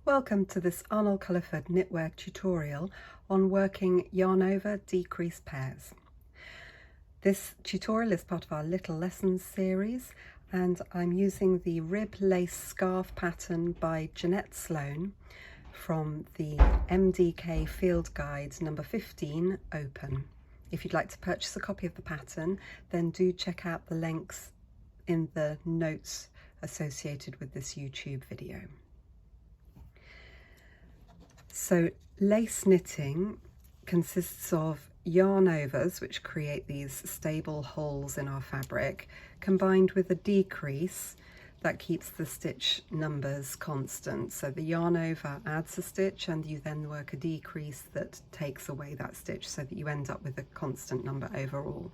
Welcome to this Arnall-Culliford knitwear tutorial on working yarn over decrease pairs. This tutorial is part of our Little Lessons series, and I'm using the rib lace scarf pattern by Jeanette Sloan from the MDK Field Guide number 15 Open. If you'd like to purchase a copy of the pattern, then do check out the links in the notes associated with this YouTube video. So lace knitting consists of yarn overs, which create these stable holes in our fabric, combined with a decrease that keeps the stitch numbers constant. So the yarn over adds a stitch and you then work a decrease that takes away that stitch so that you end up with a constant number overall.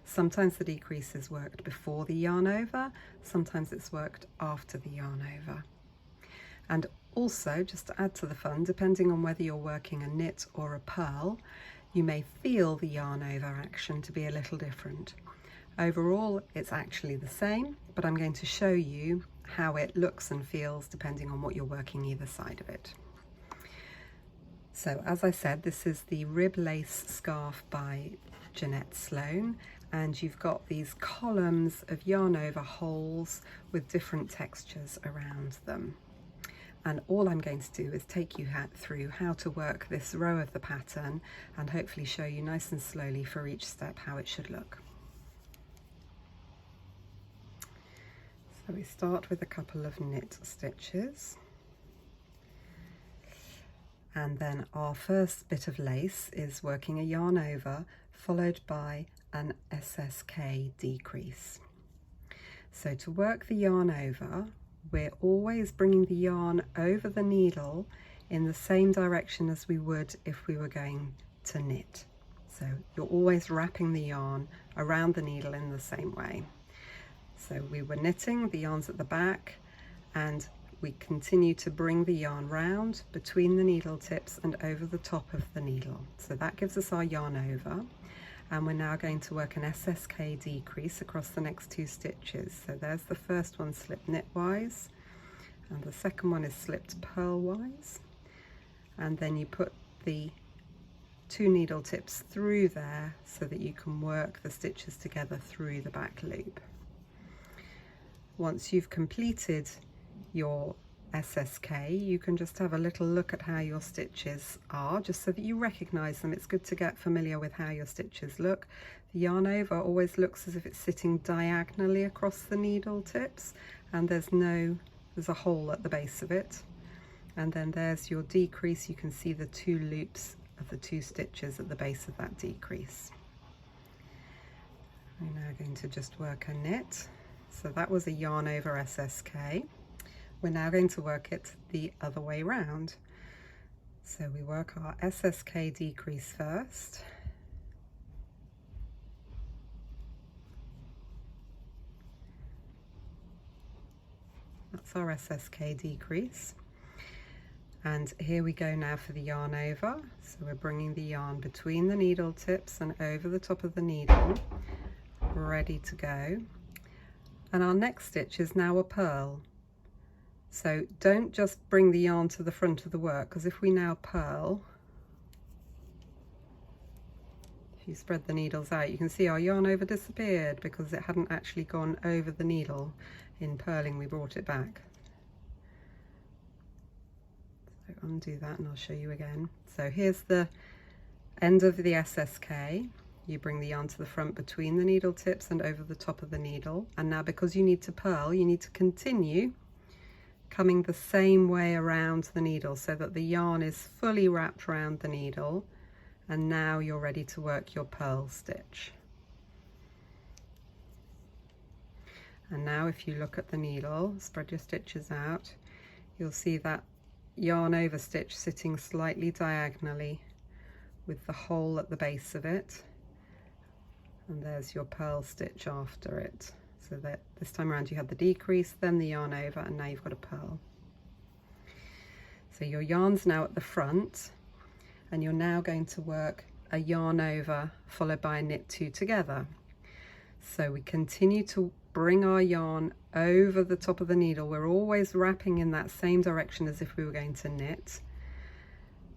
Sometimes the decrease is worked before the yarn over, sometimes it's worked after the yarn over. And also, just to add to the fun, depending on whether you're working a knit or a purl, you may feel the yarn over action to be a little different. Overall, it's actually the same, but I'm going to show you how it looks and feels depending on what you're working either side of it. So, as I said, this is the rib lace scarf by Jeanette Sloan, and you've got these columns of yarn over holes with different textures around them. And all I'm going to do is take you through how to work this row of the pattern and hopefully show you nice and slowly for each step how it should look. So we start with a couple of knit stitches. And then our first bit of lace is working a yarn over followed by an SSK decrease. So to work the yarn over, we're always bringing the yarn over the needle in the same direction as we would if we were going to knit. So you're always wrapping the yarn around the needle in the same way. So we were knitting, the yarn's at the back, and we continue to bring the yarn round between the needle tips and over the top of the needle. So that gives us our yarn over. And we're now going to work an SSK decrease across the next two stitches. So there's the first one slipped knitwise, and the second one is slipped purlwise. And then you put the two needle tips through there so that you can work the stitches together through the back loop. Once you've completed your SSK, you can just have a little look at how your stitches are, just so that you recognize them. It's good to get familiar with how your stitches look. The yarn over always looks as if it's sitting diagonally across the needle tips, and there's a hole at the base of it. And then there's your decrease. You can see the two loops of the two stitches at the base of that decrease. We're now going to just work a knit. So that was a yarn over SSK. We're now going to work it the other way round. So we work our SSK decrease first. That's our SSK decrease. And here we go now for the yarn over. So we're bringing the yarn between the needle tips and over the top of the needle, ready to go. And our next stitch is now a purl. So don't just bring the yarn to the front of the work, because if we now purl, if you spread the needles out, you can see our yarn over disappeared because it hadn't actually gone over the needle. In purling, we brought it back. So undo that and I'll show you again. So here's the end of the SSK. You bring the yarn to the front between the needle tips and over the top of the needle. And now, because you need to purl, you need to continue coming the same way around the needle so that the yarn is fully wrapped around the needle, and now you're ready to work your purl stitch. And now if you look at the needle, spread your stitches out, you'll see that yarn over stitch sitting slightly diagonally with the hole at the base of it, and there's your purl stitch after it. So that this time around you had the decrease, then the yarn over, and now you've got a purl. So your yarn's now at the front, and you're now going to work a yarn over followed by a knit two together. So we continue to bring our yarn over the top of the needle. We're always wrapping in that same direction as if we were going to knit.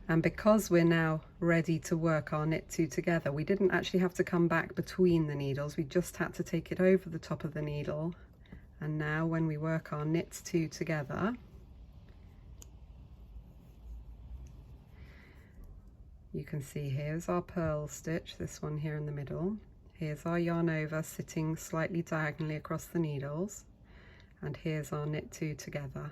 And because we're now ready to work our knit two together, we didn't actually have to come back between the needles. We just had to take it over the top of the needle. And now when we work our knit two together, you can see here's our purl stitch, this one here in the middle. Here's our yarn over sitting slightly diagonally across the needles. And here's our knit two together.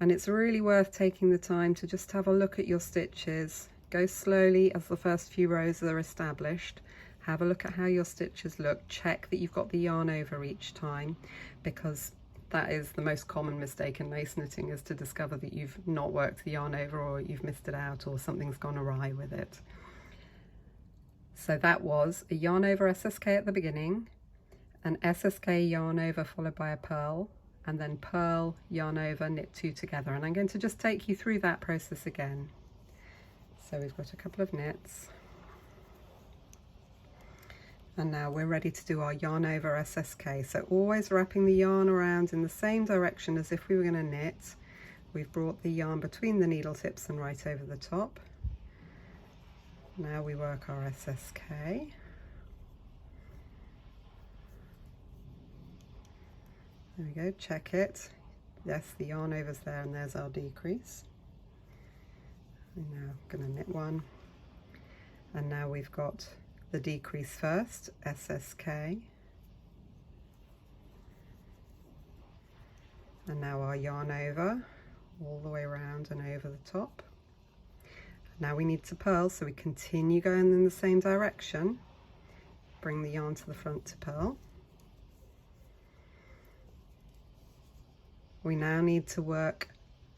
And it's really worth taking the time to just have a look at your stitches. Go slowly as the first few rows are established. Have a look at how your stitches look. Check that you've got the yarn over each time, because that is the most common mistake in lace knitting, is to discover that you've not worked the yarn over, or you've missed it out, or something's gone awry with it. So that was a yarn over SSK at the beginning, an SSK yarn over followed by a purl, and then purl, yarn over, knit two together. And I'm going to just take you through that process again. So we've got a couple of knits. And now we're ready to do our yarn over SSK. So always wrapping the yarn around in the same direction as if we were going to knit. We've brought the yarn between the needle tips and right over the top. Now we work our SSK. There we go, check it. Yes, the yarn over's there, and there's our decrease. We're now going to knit one. And now we've got the decrease first, SSK. And now our yarn over, all the way around and over the top. Now we need to purl, so we continue going in the same direction. Bring the yarn to the front to purl. We now need to work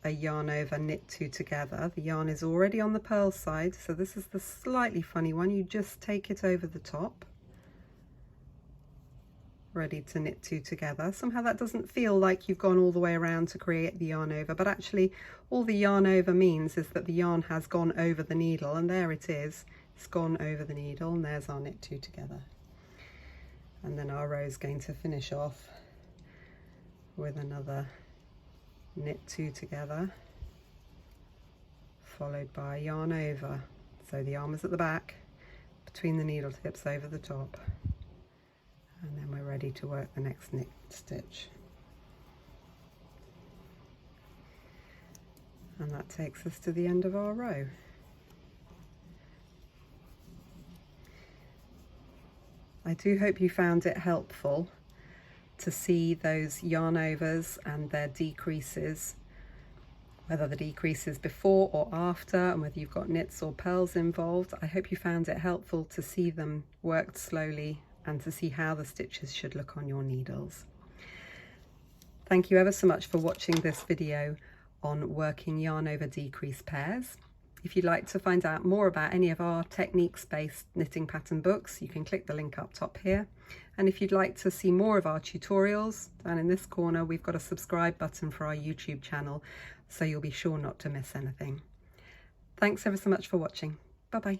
a yarn over, knit two together. The yarn is already on the purl side, so this is the slightly funny one. You just take it over the top, ready to knit two together. Somehow that doesn't feel like you've gone all the way around to create the yarn over, but actually all the yarn over means is that the yarn has gone over the needle, and there it is. It's gone over the needle, and there's our knit two together. And then our row is going to finish off with another knit two together, followed by yarn over. So the arm is at the back, between the needle tips, over the top, and then we're ready to work the next knit stitch. And that takes us to the end of our row. I do hope you found it helpful to see those yarn overs and their decreases, whether the decrease is before or after, and whether you've got knits or purls involved. I hope you found it helpful to see them worked slowly and to see how the stitches should look on your needles. Thank you ever so much for watching this video on working yarn over decrease pairs. If you'd like to find out more about any of our techniques-based knitting pattern books, you can click the link up top here. And if you'd like to see more of our tutorials, down in this corner we've got a subscribe button for our YouTube channel, so you'll be sure not to miss anything. Thanks ever so much for watching. Bye bye.